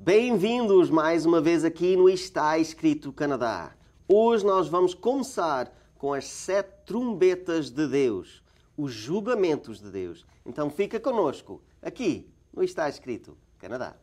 Bem-vindos mais uma vez aqui no Está Escrito Canadá. Hoje nós vamos começar com as 7 trombetas de Deus, os julgamentos de Deus. Então fica conosco aqui no Está Escrito Canadá.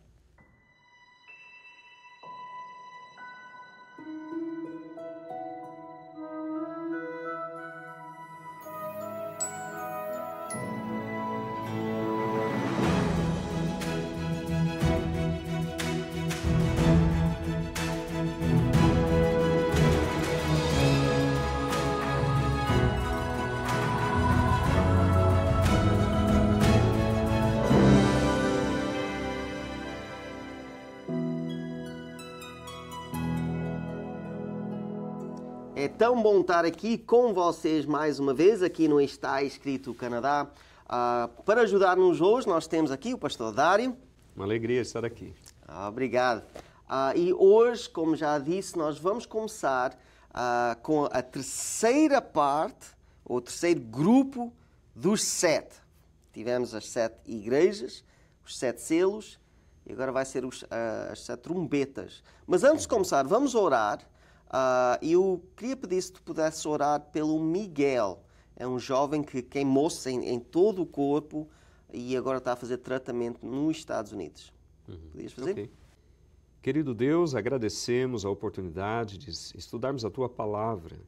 É tão bom estar aqui com vocês mais uma vez, aqui no Está Escrito Canadá. Para ajudar-nos hoje, nós temos aqui o pastor Dário. Uma alegria estar aqui. Obrigado. E hoje, como já disse, nós vamos começar com a terceira parte, ou o terceiro grupo dos 7. Tivemos as 7 igrejas, os 7 selos, e agora vai ser as 7 trombetas. Mas antes de começar, vamos orar. Eu queria pedir se tu pudesse orar pelo Miguel. É um jovem que queimou-se em todo o corpo e agora está a fazer tratamento nos Estados Unidos. Podias fazer? Okay. Querido Deus, agradecemos a oportunidade de estudarmos a Tua Palavra.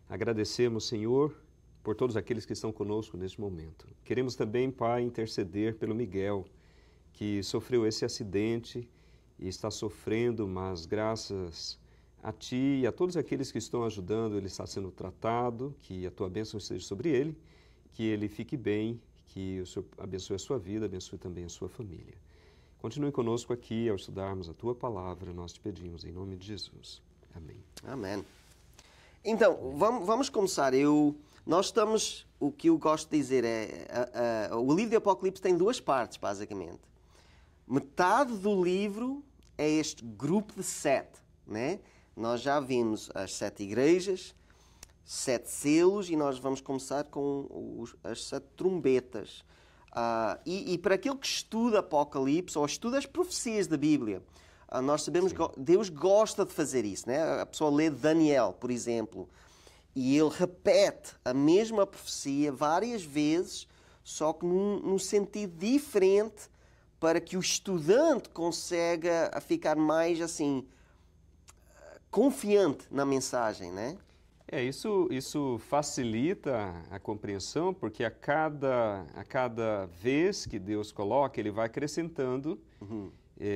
Agradecemos, Senhor, por todos aqueles que estão conosco neste momento. Queremos também, Pai, interceder pelo Miguel, que sofreu esse acidente e está sofrendo, mas graças a Ti e a todos aqueles que estão ajudando, ele está sendo tratado, que a Tua bênção esteja sobre ele, que ele fique bem, que o Senhor abençoe a sua vida, abençoe também a sua família. Continue conosco aqui ao estudarmos a Tua Palavra, nós te pedimos em nome de Jesus. Amém. Amém. Então, vamos começar. Nós estamos, o que eu gosto de dizer é, o livro de Apocalipse tem 2 partes, basicamente. Metade do livro é este grupo de 7, né? Nós já vimos as 7 igrejas, 7 selos e nós vamos começar com as 7 trombetas. E para aquele que estuda Apocalipse ou estuda as profecias da Bíblia, nós sabemos que Deus gosta de fazer isso, né? A pessoa lê Daniel, por exemplo, e ele repete a mesma profecia várias vezes, só que num sentido diferente, para que o estudante consiga ficar mais assim confiante na mensagem, né? Isso facilita a compreensão, porque a cada vez que Deus coloca, Ele vai acrescentando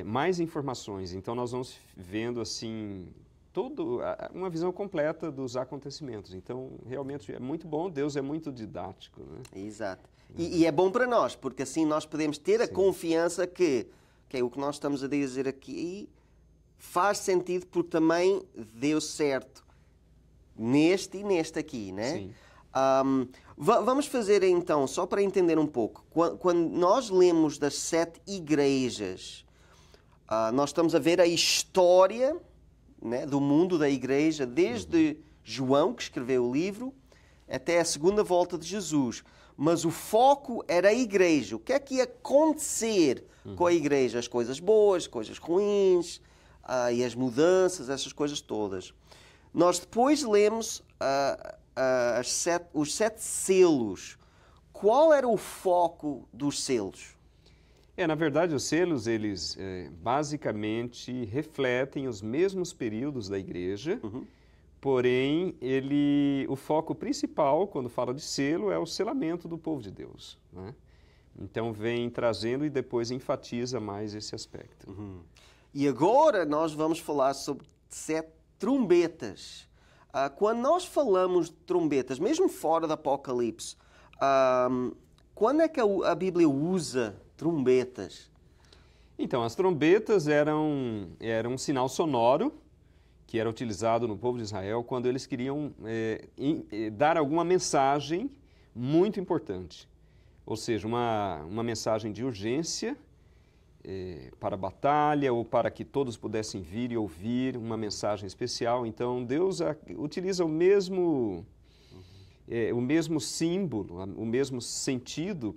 mais informações. Então, nós vamos vendo, assim, uma visão completa dos acontecimentos. Então, realmente é muito bom, Deus é muito didático, né? Exato. E é bom para nós, porque assim nós podemos ter a confiança que o que nós estamos a dizer aqui faz sentido, porque também deu certo neste e neste aqui, né? Sim. Vamos fazer então, só para entender um pouco, quando nós lemos das 7 igrejas, nós estamos a ver a história, né, do mundo da igreja, desde João, que escreveu o livro, até a segunda volta de Jesus. Mas o foco era a igreja. O que é que ia acontecer com a igreja? As coisas boas, as coisas ruins, e as mudanças, essas coisas todas. Nós depois lemos os 7 selos. Qual era o foco dos selos? Na verdade, os selos, eles basicamente refletem os mesmos períodos da igreja, porém, o foco principal, quando fala de selo, é o selamento do povo de Deus, né? Então, vem trazendo e depois enfatiza mais esse aspecto. E agora nós vamos falar sobre 7 trombetas. Quando nós falamos de trombetas, mesmo fora do Apocalipse, quando é que a Bíblia usa trombetas? Então, as trombetas eram um sinal sonoro que era utilizado no povo de Israel quando eles queriam dar alguma mensagem muito importante. Ou seja, uma mensagem de urgência para a batalha ou para que todos pudessem vir e ouvir uma mensagem especial. Então, Deus utiliza o mesmo símbolo, o mesmo sentido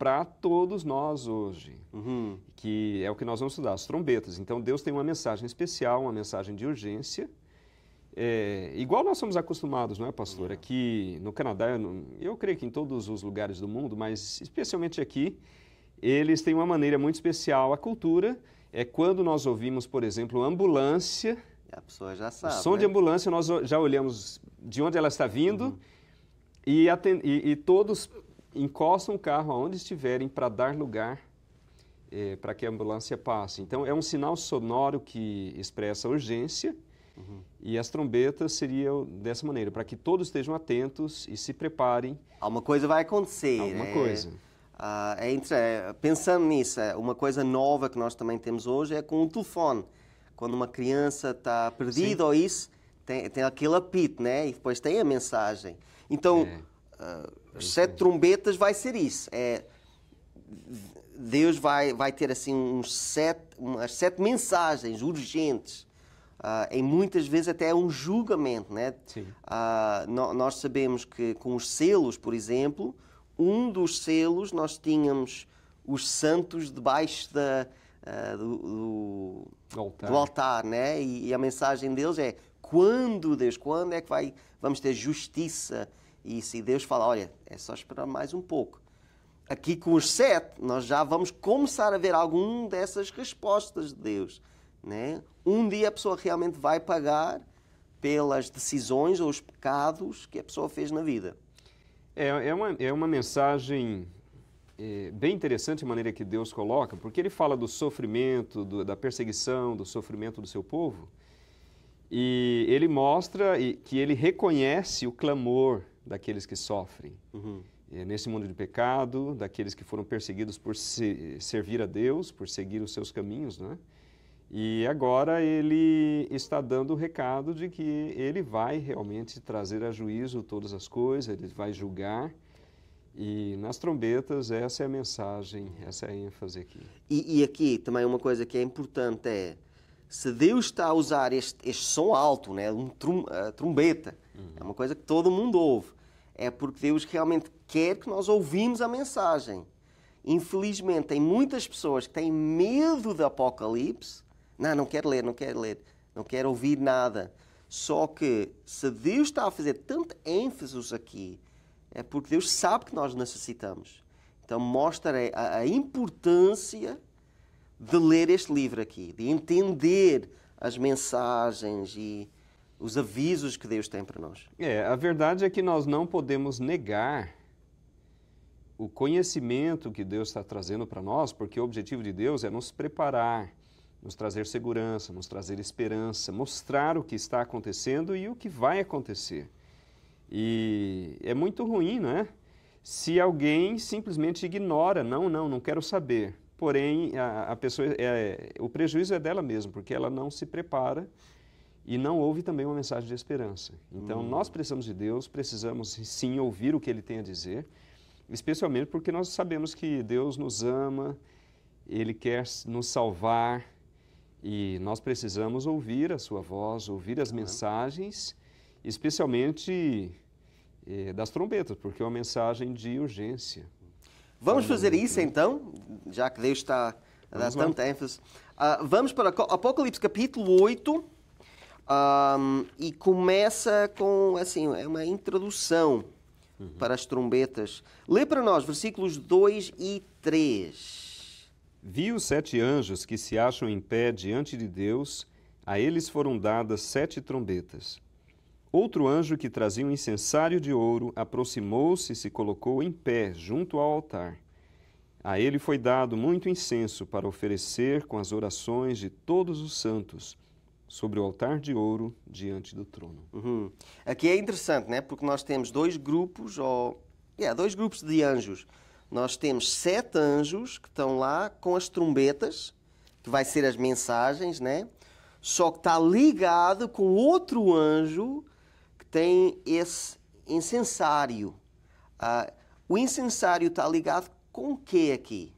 para todos nós hoje, que é o que nós vamos estudar, as trombetas. Então, Deus tem uma mensagem especial, uma mensagem de urgência, igual nós somos acostumados, não é, pastor? Aqui no Canadá, eu creio que em todos os lugares do mundo, mas especialmente aqui, eles têm uma maneira muito especial. A cultura é quando nós ouvimos, por exemplo, ambulância. A pessoa já sabe. O som de ambulância, nós já olhamos de onde ela está vindo e todos encostam o carro aonde estiverem para dar lugar para que a ambulância passe. Então, é um sinal sonoro que expressa urgência. E as trombetas seriam dessa maneira, para que todos estejam atentos e se preparem. Alguma coisa vai acontecer. Alguma coisa. Pensando nisso, uma coisa nova que nós também temos hoje é com o telefone. Quando uma criança está perdida ou isso, tem aquele apito, né? E depois tem a mensagem. Então, as 7 trombetas vai ser isso. Deus vai ter assim umas 7 mensagens urgentes. E muitas vezes até é um julgamento, né? Sim. Nós sabemos que com os selos, por exemplo, um dos selos nós tínhamos os santos debaixo do altar, né? E a mensagem deles é quando é que vamos ter justiça? E se Deus fala, olha, é só esperar mais um pouco. Aqui com os 7, nós já vamos começar a ver alguma dessas respostas de Deus, né? Um dia a pessoa realmente vai pagar pelas decisões ou os pecados que a pessoa fez na vida. É uma mensagem bem interessante a maneira que Deus coloca, porque ele fala do sofrimento, da perseguição, do sofrimento do seu povo, e ele mostra que ele reconhece o clamor daqueles que sofrem. Nesse mundo de pecado, daqueles que foram perseguidos por servir a Deus, por seguir os seus caminhos, né? E agora ele está dando o recado de que ele vai realmente trazer a juízo todas as coisas, ele vai julgar. E nas trombetas, essa é a mensagem, essa é a ênfase aqui. E aqui também uma coisa que é importante se Deus está a usar este som alto, né, trombeta, é uma coisa que todo mundo ouve, é porque Deus realmente quer que nós ouvimos a mensagem. Infelizmente, tem muitas pessoas que têm medo do Apocalipse. Não quero ler, não quero ouvir nada. Só que se Deus está a fazer tanta ênfase aqui, é porque Deus sabe que nós necessitamos. Então mostra a importância de ler este livro aqui, de entender as mensagens e os avisos que Deus tem para nós. A verdade é que nós não podemos negar o conhecimento que Deus está trazendo para nós, porque o objetivo de Deus é nos preparar, nos trazer segurança, nos trazer esperança, mostrar o que está acontecendo e o que vai acontecer. E é muito ruim, não é? Se alguém simplesmente ignora, não quero saber. Porém, a pessoa, o prejuízo é dela mesma, porque ela não se prepara e não ouve também uma mensagem de esperança. Então, nós precisamos de Deus, precisamos sim ouvir o que Ele tem a dizer, especialmente porque nós sabemos que Deus nos ama, Ele quer nos salvar, e nós precisamos ouvir a sua voz, ouvir as mensagens, especialmente das trombetas, porque é uma mensagem de urgência. Vamos fazer isso então, já que Deus está a dar tanta ênfase. Vamos para Apocalipse capítulo 8 e começa com, assim, é uma introdução para as trombetas. Lê para nós versículos 2 e 3. Vi os 7 anjos que se acham em pé diante de Deus, a eles foram dadas 7 trombetas. Outro anjo que trazia um incensário de ouro aproximou-se e se colocou em pé junto ao altar. A ele foi dado muito incenso para oferecer com as orações de todos os santos sobre o altar de ouro diante do trono. Aqui é interessante, né? Porque nós temos dois grupos de anjos. Nós temos 7 anjos que estão lá com as trombetas, que vai ser as mensagens, né? Só que está ligado com outro anjo que tem esse incensário. O incensário está ligado com o que aqui?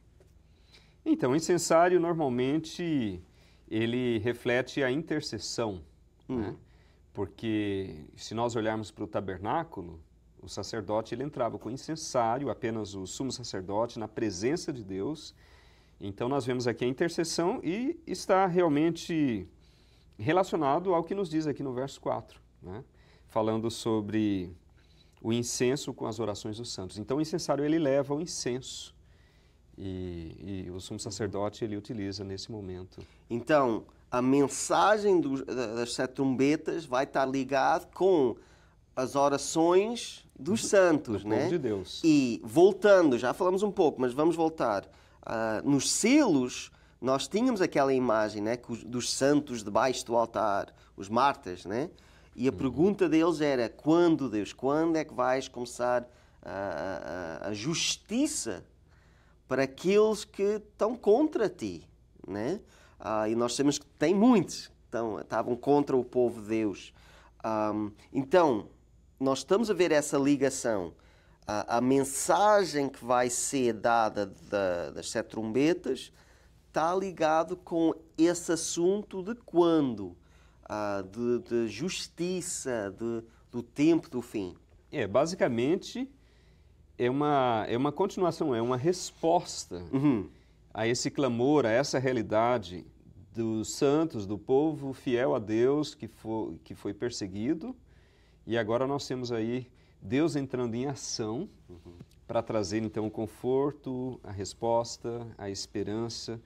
Então, o incensário normalmente ele reflete a intercessão, né? Porque se nós olharmos para o tabernáculo, O sacerdote ele entrava com o incensário, apenas o sumo sacerdote, na presença de Deus. Então nós vemos aqui a intercessão e está realmente relacionado ao que nos diz aqui no verso 4, né? Falando sobre o incenso com as orações dos santos. Então o incensário ele leva o incenso e o sumo sacerdote ele utiliza nesse momento. Então a mensagem das 7 trombetas vai estar ligada com as orações dos santos, do né? povo de Deus. E voltando, já falamos um pouco, mas vamos voltar. Nos selos, nós tínhamos aquela imagem, né, dos santos debaixo do altar, os martas, né? E a pergunta deles era, quando, Deus, quando é que vais começar a justiça para aqueles que estão contra ti, né? E nós sabemos que tem muitos que estavam contra o povo de Deus. Então, nós estamos a ver essa ligação. A mensagem que vai ser dada das 7 trombetas está ligado com esse assunto de quando, de justiça, do tempo do fim. Basicamente é uma continuação, é uma resposta a esse clamor, a essa realidade dos santos, do povo fiel a Deus que foi perseguido. E agora nós temos aí Deus entrando em ação para trazer então o conforto, a resposta, a esperança,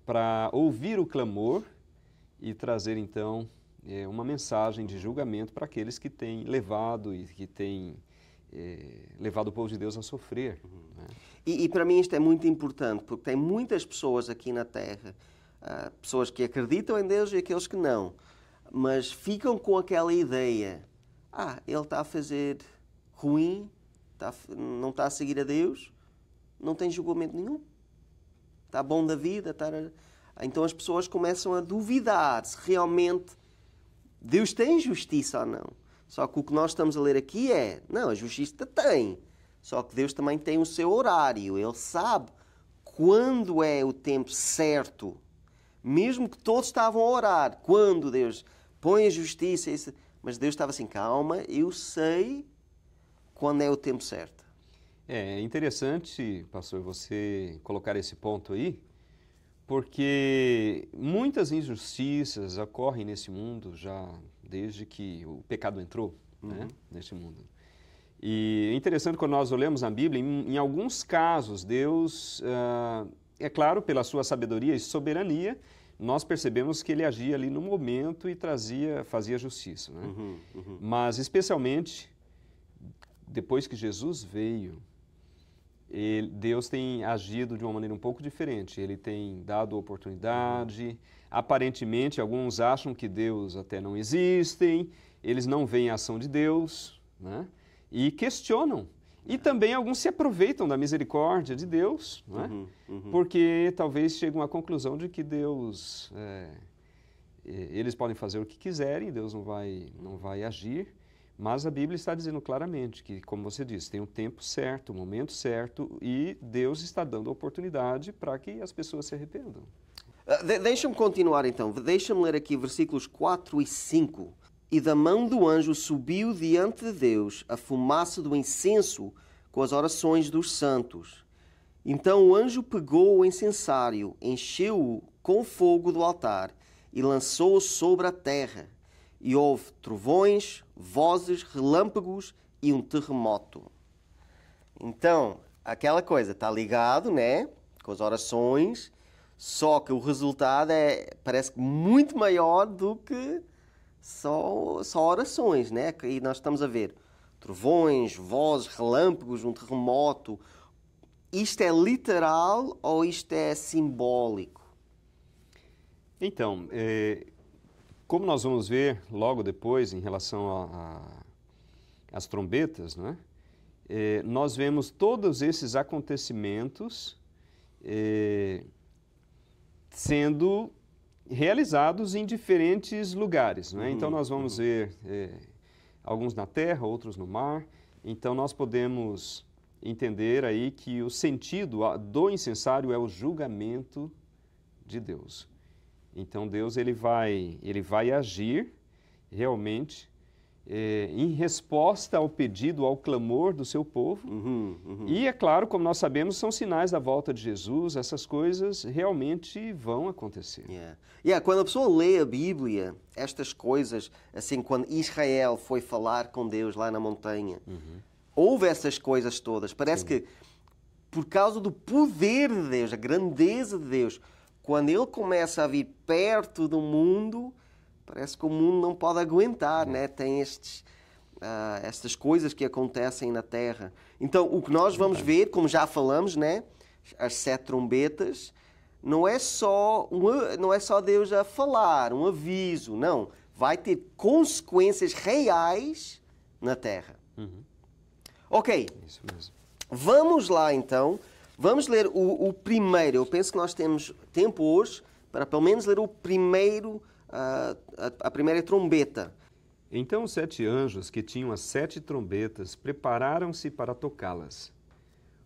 para ouvir o clamor e trazer então uma mensagem de julgamento para aqueles que têm levado e que têm levado o povo de Deus a sofrer. Né? E para mim isto é muito importante, porque tem muitas pessoas aqui na Terra, pessoas que acreditam em Deus e aqueles que não, mas ficam com aquela ideia, ele está a fazer ruim, não está a seguir a Deus, não tem julgamento nenhum, está bom da vida. Então as pessoas começam a duvidar se realmente Deus tem justiça ou não. Só que o que nós estamos a ler aqui não, a justiça tem, só que Deus também tem o seu horário, Ele sabe quando é o tempo certo, mesmo que todos estavam a orar, quando Deus põe a justiça, mas Deus estava assim, calma, eu sei quando é o tempo certo. É interessante, pastor, você colocar esse ponto aí, porque muitas injustiças ocorrem nesse mundo já desde que o pecado entrou, né, neste mundo. E é interessante quando nós olhamos na Bíblia, em alguns casos, Deus, é claro, pela sua sabedoria e soberania, nós percebemos que Ele agia ali no momento e fazia justiça. Né? Mas, especialmente, depois que Jesus veio, Deus tem agido de uma maneira um pouco diferente. Ele tem dado oportunidade. Aparentemente, alguns acham que Deus até não existe, eles não veem a ação de Deus, né? E questionam. E também alguns se aproveitam da misericórdia de Deus, não é? Porque talvez chegam à conclusão de que Deus, eles podem fazer o que quiserem, Deus não vai agir. Mas a Bíblia está dizendo claramente que, como você disse, tem um tempo certo, um momento certo, e Deus está dando oportunidade para que as pessoas se arrependam. Deixa-me continuar então. Deixa-me ler aqui versículos 4 e 5. E da mão do anjo subiu diante de Deus a fumaça do incenso com as orações dos santos. Então o anjo pegou o incensário, encheu-o com fogo do altar e lançou-o sobre a terra. E houve trovões, vozes, relâmpagos e um terremoto. Então, aquela coisa está ligado, né, com as orações, só que o resultado parece que muito maior do que só orações, né? E nós estamos a ver trovões, vozes, relâmpagos, um terremoto. Isto é literal ou isto é simbólico? Então, como nós vamos ver logo depois em relação às trombetas, né? Nós vemos todos esses acontecimentos sendo realizados em diferentes lugares. Né? Então nós vamos ver alguns na terra, outros no mar. Então nós podemos entender aí que o sentido do incensário é o julgamento de Deus. Então Deus ele vai agir realmente em resposta ao pedido, ao clamor do seu povo. E, é claro, como nós sabemos, são sinais da volta de Jesus, essas coisas realmente vão acontecer. Quando a pessoa lê a Bíblia, estas coisas, assim, quando Israel foi falar com Deus lá na montanha, houve essas coisas todas. Parece que, por causa do poder de Deus, a grandeza de Deus, quando Ele começa a vir perto do mundo, parece que o mundo não pode aguentar, né? Tem estas coisas que acontecem na Terra. Então, o que nós vamos ver, como já falamos, né? As 7 trombetas, não é só Deus a falar, um aviso, não. Vai ter consequências reais na Terra. Ok. Isso mesmo. Vamos lá, então. Vamos ler o primeiro. Eu penso que nós temos tempo hoje para pelo menos ler o primeiro, a primeira trombeta. Então os 7 anjos que tinham as 7 trombetas prepararam-se para tocá-las.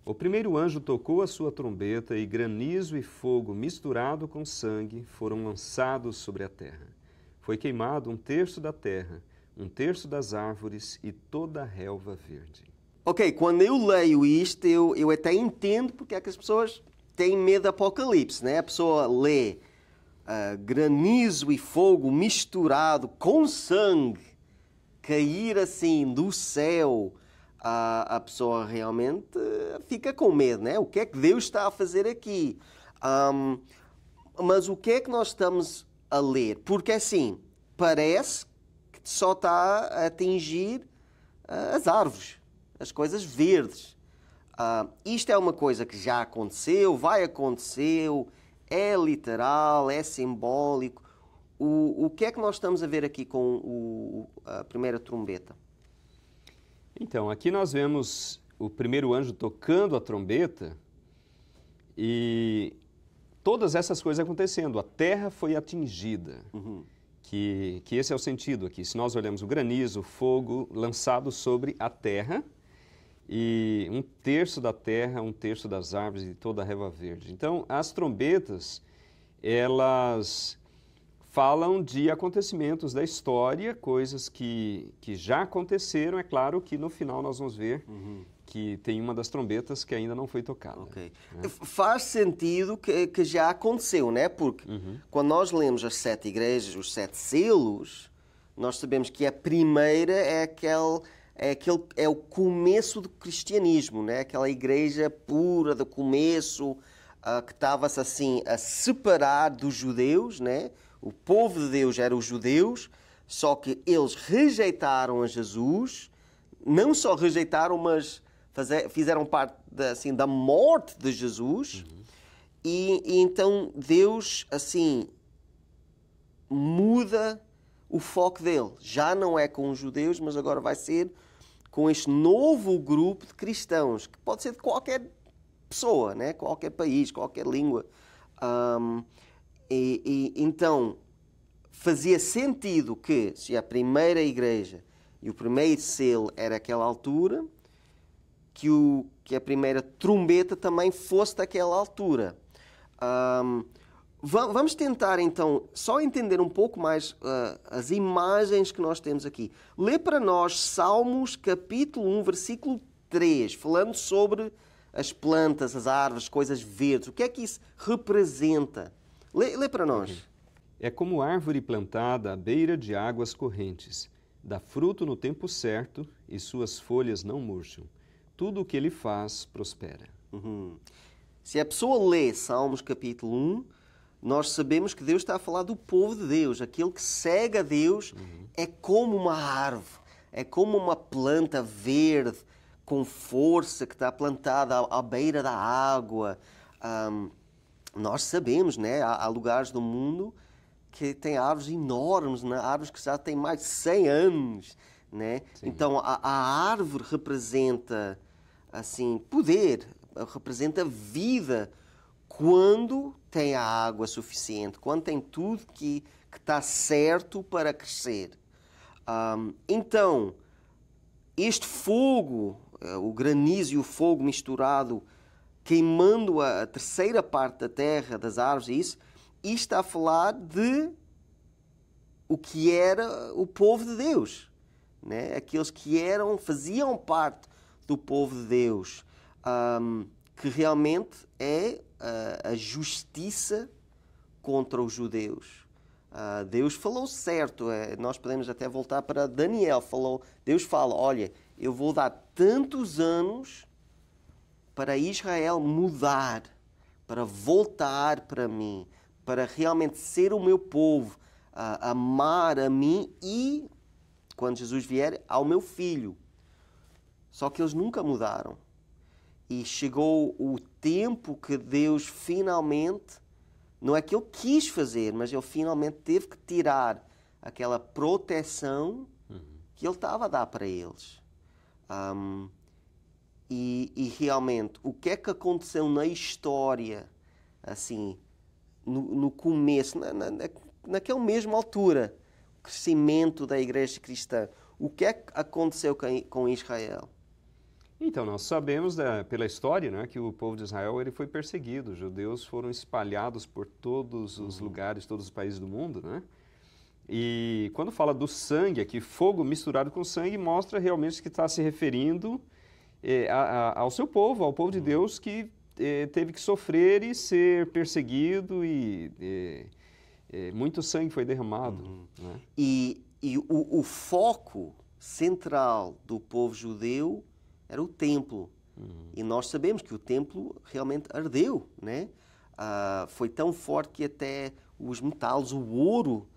O primeiro anjo tocou a sua trombeta e granizo e fogo misturado com sangue foram lançados sobre a terra. Foi queimado 1/3 da terra, 1/3 das árvores e toda a relva verde. Ok, quando eu leio isto, eu até entendo porque é que as pessoas têm medo do Apocalipse, né? A pessoa lê granizo e fogo misturado com sangue cair assim do céu. A pessoa realmente fica com medo, né? O que é que Deus está a fazer aqui? Mas o que é que nós estamos a ler? Porque assim, parece que só está a atingir as árvores, as coisas verdes. Isto é uma coisa que já aconteceu, vai acontecer, é literal, é simbólico. O que é que nós estamos a ver aqui com a primeira trombeta? Então, aqui nós vemos o primeiro anjo tocando a trombeta e todas essas coisas acontecendo. A terra foi atingida. Que esse é o sentido aqui. Se nós olhamos o granizo, o fogo lançado sobre a terra, e 1/3 da terra, 1/3 das árvores e toda a relva verde. Então, as trombetas, elas falam de acontecimentos da história, coisas que já aconteceram. É claro que no final nós vamos ver que tem uma das trombetas que ainda não foi tocada. Okay. Faz sentido que já aconteceu, né? Porque quando nós lemos as 7 igrejas, os 7 selos, nós sabemos que a primeira é o começo do cristianismo, né? Aquela igreja pura do começo, que estava-se assim a separar dos judeus, né? O povo de Deus eram os judeus, só que eles rejeitaram a Jesus, não só rejeitaram, mas fizeram parte da morte de Jesus. E então Deus assim muda o foco dele. Já não é com os judeus, mas agora vai ser com este novo grupo de cristãos, que pode ser de qualquer pessoa, né? Qualquer país, qualquer língua. Então, fazia sentido que, se a primeira igreja e o primeiro selo era aquela altura, que a primeira trombeta também fosse daquela altura. Vamos tentar, então, só entender um pouco mais as imagens que nós temos aqui. Lê para nós Salmos, capítulo 1, versículo 3, falando sobre as plantas, as árvores, coisas verdes. O que é que isso representa? Lê para nós. É como árvore plantada à beira de águas correntes. Dá fruto no tempo certo e suas folhas não murcham. Tudo o que ele faz prospera. Se a pessoa lê Salmos capítulo 1, nós sabemos que Deus está a falar do povo de Deus. Aquele que segue a Deus é como uma árvore, é como uma planta verde, com força, que está plantada à beira da água. Nós sabemos, né? Há lugares do mundo que têm árvores enormes, né? Árvores que já têm mais de 100 anos. Né? Então, a árvore representa assim, poder, representa vida quando tem a água suficiente, quando tem tudo que está certo para crescer. Então, este fogo, o granizo e o fogo misturado, queimando a terceira parte da terra, das árvores, isto está a falar de o que era o povo de Deus. né? Aqueles que faziam parte do povo de Deus, que realmente é a justiça contra os judeus. Deus falou certo, nós podemos até voltar para Daniel, Deus fala, olha, eu vou dar tantos anos para Israel mudar, para voltar para mim, para realmente ser o meu povo, amar a mim e, quando Jesus vier, ao meu filho. Só que eles nunca mudaram. E chegou o tempo que Deus finalmente, não é que Ele quis fazer, mas Ele finalmente teve que tirar aquela proteção que Ele estava a dar para eles. E realmente, o que é que aconteceu na história, assim, no começo, naquela mesma altura, o crescimento da igreja cristã, o que é que aconteceu com Israel? Então, nós sabemos pela história, né, que o povo de Israel ele foi perseguido. Os judeus foram espalhados por todos os lugares, todos os países do mundo, né? E quando fala do sangue aqui, fogo misturado com sangue, mostra realmente que está se referindo ao seu povo, ao povo de Deus que teve que sofrer e ser perseguido e muito sangue foi derramado. Né? E o foco central do povo judeu era o templo. E nós sabemos que o templo realmente ardeu, né? Foi tão forte que até os metais, o ouro,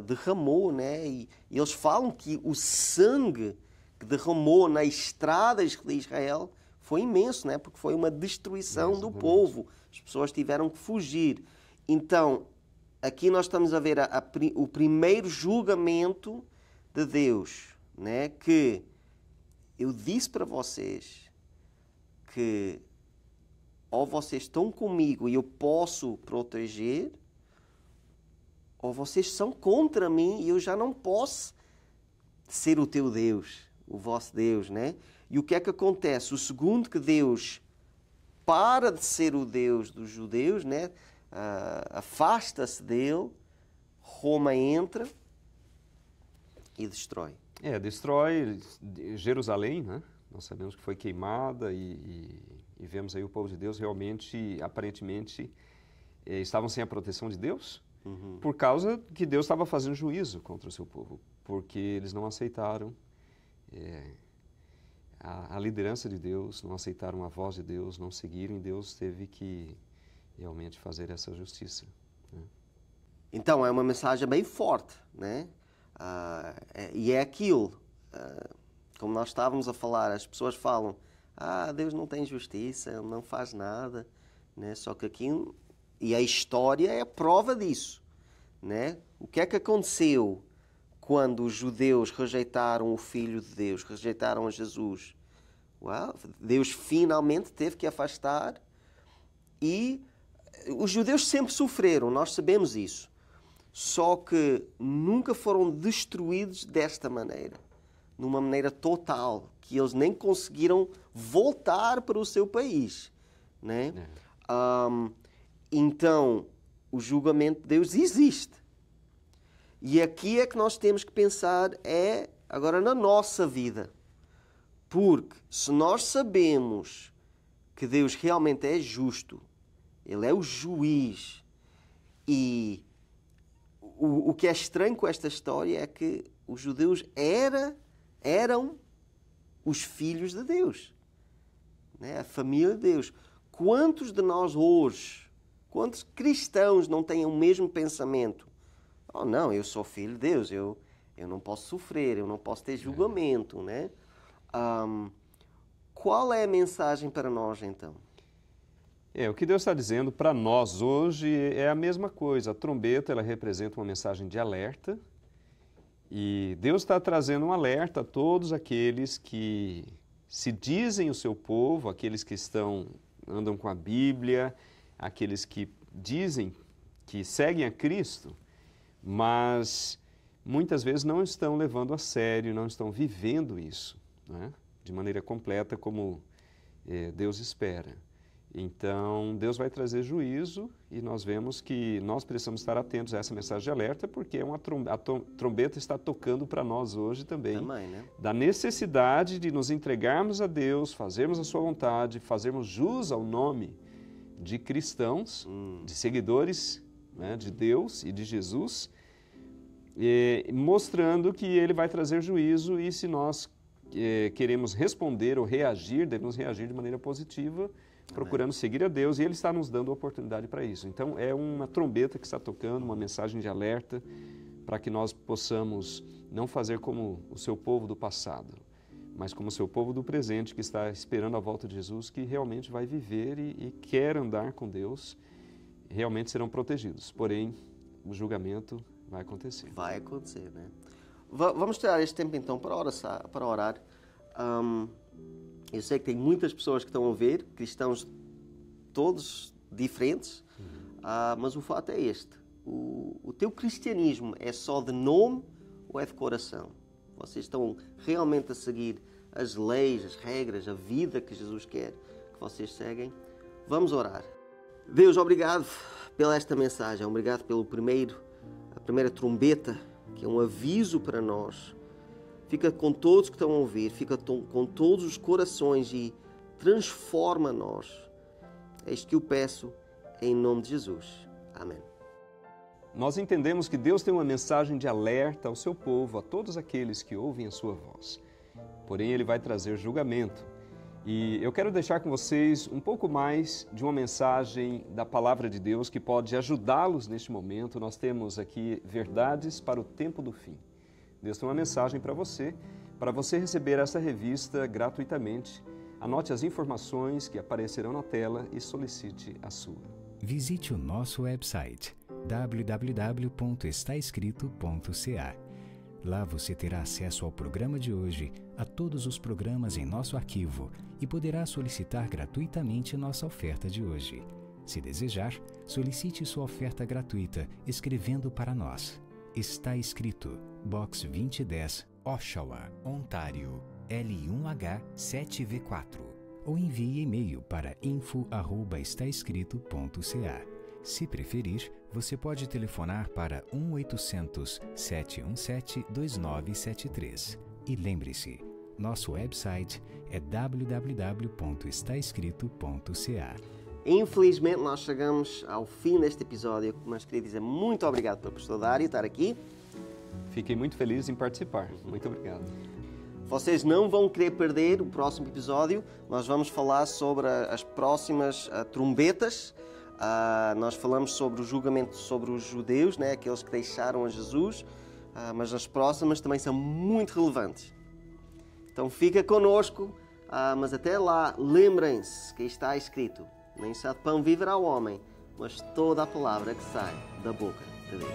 derramou, né? E eles falam que o sangue que derramou nas estradas de Israel foi imenso, né? Porque foi uma destruição do povo. As pessoas tiveram que fugir. Então, aqui nós estamos a ver o primeiro julgamento de Deus, né? Que eu disse para vocês que ou vocês estão comigo e eu posso proteger, ou vocês são contra mim e eu já não posso ser o teu Deus, o vosso Deus, né? E o que é que acontece? O segundo que Deus para de ser o Deus dos judeus, né? Afasta-se dele, Roma entra e destrói. Destrói Jerusalém, né? Nós sabemos que foi queimada e vemos aí o povo de Deus realmente, aparentemente, estavam sem a proteção de Deus, por causa que Deus estava fazendo juízo contra o seu povo, porque eles não aceitaram a liderança de Deus, não aceitaram a voz de Deus, não seguiram, e Deus teve que realmente fazer essa justiça. Né? Então, é uma mensagem bem forte, né? E é aquilo, como nós estávamos a falar, as pessoas falam, Deus não tem justiça, Ele não faz nada, né? Só que aqui, e a história é a prova disso, né? O que é que aconteceu quando os judeus rejeitaram o Filho de Deus, rejeitaram a Jesus? Deus finalmente teve que afastar, e os judeus sempre sofreram, nós sabemos isso. Só que nunca foram destruídos desta maneira, numa maneira total, que eles nem conseguiram voltar para o seu país, né? Então, o julgamento de Deus existe. E aqui é que nós temos que pensar agora na nossa vida. Porque se nós sabemos que Deus realmente é justo, Ele é o juiz, e o que é estranho com esta história é que os judeus eram os filhos de Deus, né? A família de Deus. Quantos de nós hoje, quantos cristãos não têm o mesmo pensamento? Não, eu sou filho de Deus, eu não posso sofrer, eu não posso ter julgamento, né? Qual é a mensagem para nós, então? O que Deus está dizendo para nós hoje é a mesma coisa. A trombeta, ela representa uma mensagem de alerta, e Deus está trazendo um alerta a todos aqueles que se dizem o seu povo, aqueles que andam com a Bíblia, aqueles que dizem que seguem a Cristo, mas muitas vezes não estão levando a sério, não estão vivendo isso, né? De maneira completa como Deus espera. Então, Deus vai trazer juízo e nós vemos que nós precisamos estar atentos a essa mensagem de alerta, porque a trombeta está tocando para nós hoje também, né? Da necessidade de nos entregarmos a Deus, fazermos a sua vontade, fazermos jus ao nome de cristãos, de seguidores, né, de Deus e de Jesus, mostrando que Ele vai trazer juízo e se nós queremos responder ou reagir, devemos reagir de maneira positiva, procurando seguir a Deus, e Ele está nos dando a oportunidade para isso. Então, é uma trombeta que está tocando, uma mensagem de alerta, para que nós possamos não fazer como o seu povo do passado, mas como o seu povo do presente, que está esperando a volta de Jesus, que realmente vai viver e quer andar com Deus, realmente serão protegidos. Porém, o julgamento vai acontecer. Vai acontecer, né? Vamos tirar este tempo, então, para orar. Eu sei que tem muitas pessoas que estão a ver, cristãos todos diferentes, mas o fato é este. O teu cristianismo é só de nome ou é de coração? Vocês estão realmente a seguir as leis, as regras, a vida que Jesus quer que vocês seguem? Vamos orar. Deus, obrigado pela esta mensagem. Obrigado pela primeira trombeta, que é um aviso para nós. Fica com todos que estão a ouvir, fica com todos os corações e transforma-nos. É isto que eu peço em nome de Jesus. Amém. Nós entendemos que Deus tem uma mensagem de alerta ao seu povo, a todos aqueles que ouvem a sua voz. Porém, Ele vai trazer julgamento. E eu quero deixar com vocês um pouco mais de uma mensagem da Palavra de Deus que pode ajudá-los neste momento. Nós temos aqui verdades para o tempo do fim. Deus tem uma mensagem para você receber essa revista gratuitamente. Anote as informações que aparecerão na tela e solicite a sua. Visite o nosso website www.estaescrito.ca. Lá você terá acesso ao programa de hoje, a todos os programas em nosso arquivo e poderá solicitar gratuitamente nossa oferta de hoje. Se desejar, solicite sua oferta gratuita escrevendo para nós. Está escrito, Box 2010, Oshawa, Ontário, L1H7V4. Ou envie e-mail para info@estaescrito.ca. Se preferir, você pode telefonar para 1-800-717-2973. E lembre-se, nosso website é www.estaescrito.ca. Infelizmente, nós chegamos ao fim deste episódio, mas queria dizer muito obrigado pelo pastor Dário estar aqui. Fiquei muito feliz em participar. Muito obrigado. Vocês não vão querer perder o próximo episódio. Nós vamos falar sobre as próximas trombetas. Nós falamos sobre o julgamento sobre os judeus, né? Aqueles que deixaram a Jesus. Mas as próximas também são muito relevantes. Então fica connosco. Mas até lá, lembrem-se que está escrito: nem só de pão viverá o homem, mas toda a palavra que sai da boca de Deus.